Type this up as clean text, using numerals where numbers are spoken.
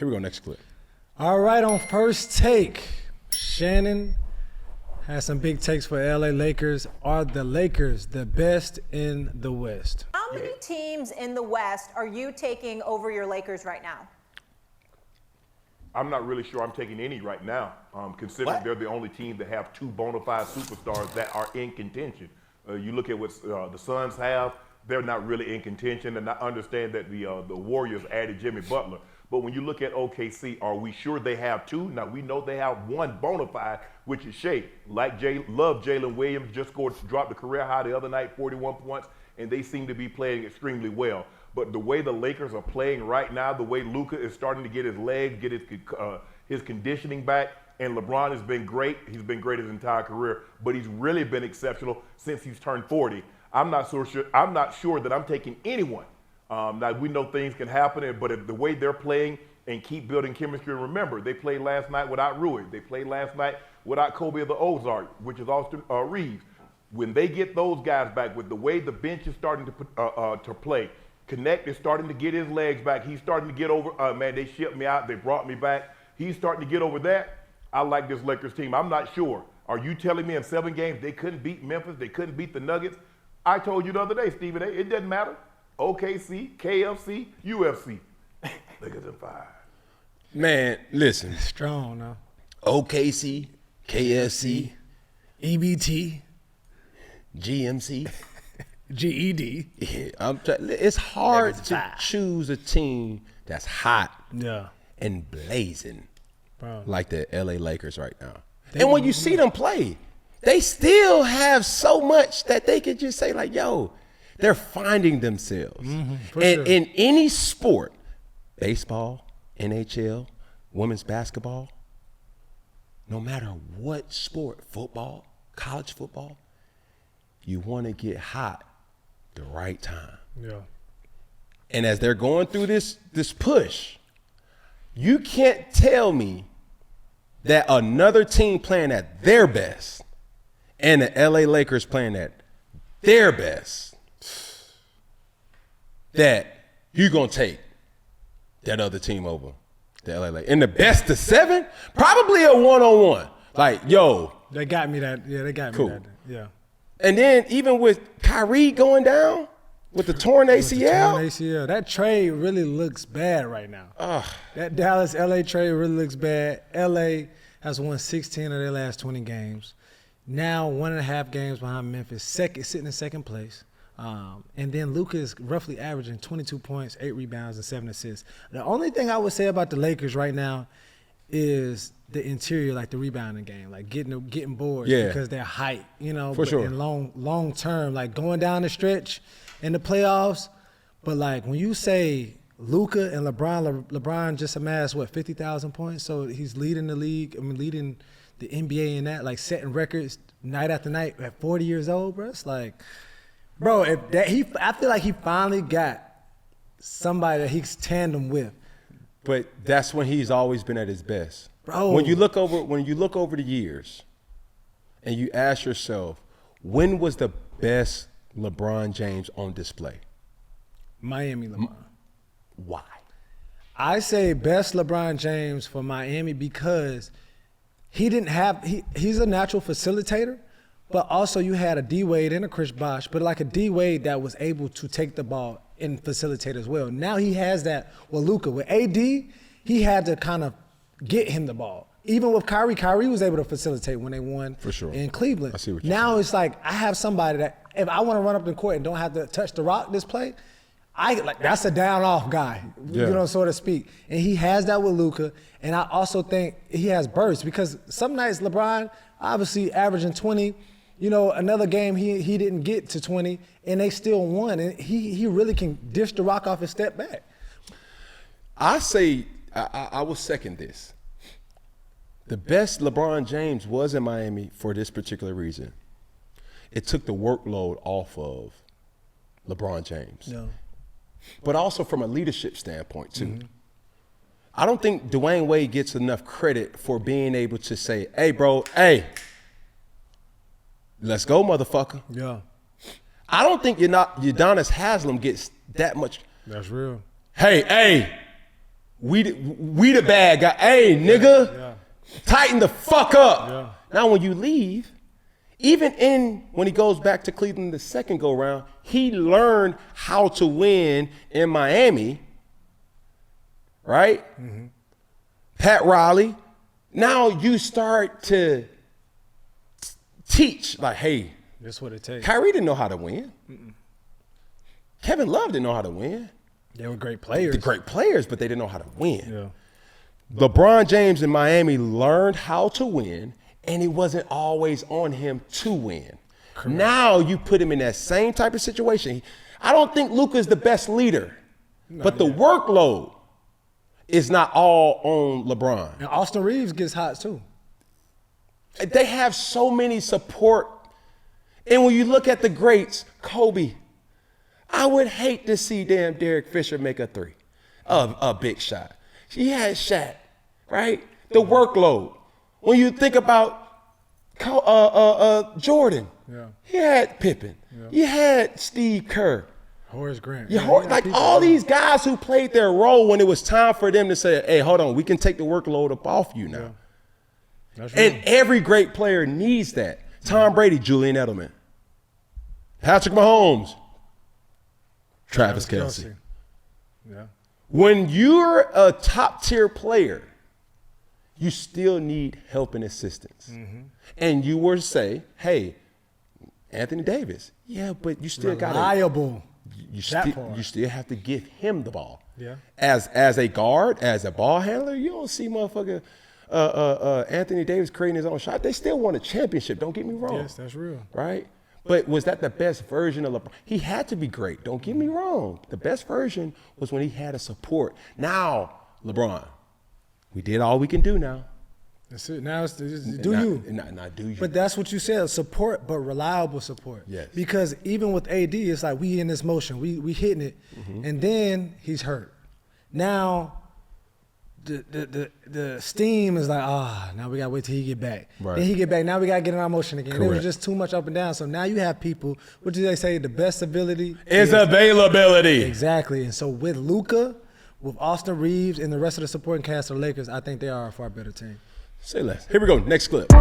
Here we go, next clip. All right, on First Take, Shannon has some big takes for LA Lakers. Are the Lakers the best in the West? How many teams in the West are you taking over your Lakers right now? I'm not really sure I'm taking any right now, considering they're the only team that have two bona fide superstars that are in contention. You look at what the Suns have, they're not really in contention, and I understand that the Warriors added Jimmy Butler. But when you look at OKC, are we sure they have two? Now, we know they have one bona fide, which is Shea. Love Jalen Williams, just dropped the career high the other night, 41 points, and they seem to be playing extremely well. But the way the Lakers are playing right now, the way Luka is starting to get his legs, get his conditioning back, and LeBron has been great. He's been great his entire career, but he's really been exceptional since he's turned 40. I'm not sure that I'm taking anyone. Now, we know things can happen, but if the way they're playing and keep building chemistry, and remember, they played last night without Rui. They played last night without Kobe of the Ozark, which is Austin Reeves. When they get those guys back, with the way the bench is starting to play, Connect is starting to get his legs back. He's starting to get over, man, they shipped me out. They brought me back. He's starting to get over that. I like this Lakers team. I'm not sure. Are you telling me in 7 games they couldn't beat Memphis? They couldn't beat the Nuggets? I told you the other day, Stephen A., it doesn't matter. OKC, KFC, UFC. Lakers in 5. Man, listen. Strong, now. OKC, KFC, EBT, GMC. GED. Yeah, it's hard to choose a team that's hot and blazing like the LA Lakers right now. And when you see them play, they still have so much that they could just say like, yo, they're finding themselves. And in any sport, baseball, NHL, women's basketball, no matter what sport, football, college football, you want to get hot the right time. Yeah. And as they're going through this push, you can't tell me that another team playing at their best and the LA Lakers playing at their best, that you're going to take that other team over the LA Lakers. In the best of 7, probably a one-on-one. Like, yo. They got me that. Yeah, they got me that. Yeah. And then even with Kyrie going down with the torn ACL. That trade really looks bad right now. That Dallas-LA trade really looks bad. LA has won 16 of their last 20 games. Now 1.5 games behind Memphis, sitting in second place. And then Luka is roughly averaging 22 points, 8 rebounds, and 7 assists. The only thing I would say about the Lakers right now is the interior, like the rebounding game, like getting boards because they're height, you know. For sure. And long term, like going down the stretch in the playoffs. But like when you say Luka and LeBron just amassed 50,000 points, so he's leading the league. I mean, leading the NBA in that, like setting records night after night at 40 years old, bro. It's like, bro, I feel like he finally got somebody that he's tandem with. But that's when he's always been at his best. Bro. When you look over the years and you ask yourself, when was the best LeBron James on display? Miami LeBron. Why? I say best LeBron James for Miami because he didn't have he's a natural facilitator, but also you had a D Wade and a Chris Bosh, but like a D Wade that was able to take the ball and facilitate as well. Now he has that with Luka. With AD, he had to kind of get him the ball. Even with Kyrie was able to facilitate when they won for sure in Cleveland. I see what you're now saying. It's like I have somebody that if I want to run up the court and don't have to touch the rock this play, that's a down off guy, you know, so to speak. And he has that with Luka. And I also think he has bursts because some nights LeBron obviously averaging 20. You know, another game he didn't get to 20, and they still won. And he really can dish the rock off and step back. I say I will second this. The best LeBron James was in Miami for this particular reason. It took the workload off of LeBron James. No. But also from a leadership standpoint, too. I don't think Dwayne Wade gets enough credit for being able to say, hey, bro, hey, let's go, motherfucker. Yeah. I don't think Udonis Haslem gets that much. That's real. Hey, we the bad guy. Hey, nigga, tighten the fuck up. Yeah. Now when you leave, when he goes back to Cleveland the second go round, he learned how to win in Miami, right? Mm-hmm. Pat Riley. Now you start to teach, like, hey, that's what it takes. Kyrie didn't know how to win. Kevin Love didn't know how to win. They were great players. They're great players, but they didn't know how to win. Yeah. LeBron James in Miami learned how to win, and it wasn't always on him to win. Correct. Now you put him in that same type of situation. I don't think Luka's the best leader, but the workload is not all on LeBron. And Austin Reeves gets hot too. They have so many support. And when you look at the greats, Kobe, I would hate to see damn Derek Fisher make a three, a big shot. He had Shaq, right? The workload. When you think about Jordan, he had Pippen. Yeah. You had Steve Kerr. Horace Grant. Like all these guys who played their role when it was time for them to say, hey, hold on, we can take the workload up off you now. Yeah. That's right. And every great player needs that. Tom Brady, Julian Edelman. Patrick Mahomes, Travis Kelce. Yeah. When you're a top-tier player, you still need help and assistance. Mm-hmm. And you were to say, hey, Anthony Davis, but you still got reliable. You still have to give him the ball. Yeah. As a guard, as a ball handler, you don't see motherfucker Anthony Davis creating his own shot. They still won a championship. Don't get me wrong. Yes, that's real. Right? But was that the best version of LeBron? He had to be great. Don't get me wrong. The best version was when he had a support. Now, LeBron, we did all we can do now. That's it. Now it's do you. But that's what you said, support, but reliable support. Yes. Because even with AD, it's like we in this motion, we hitting it, and then he's hurt. Now the steam is like, now we gotta wait till he get back. Right. Then he get back, now we gotta get in our motion again. Correct. It was just too much up and down. So now you have people, what do they say, the best ability is availability. Exactly. And so with Luka, with Austin Reeves and the rest of the supporting cast of the Lakers, I think they are a far better team. Say less. Here we go. Next clip.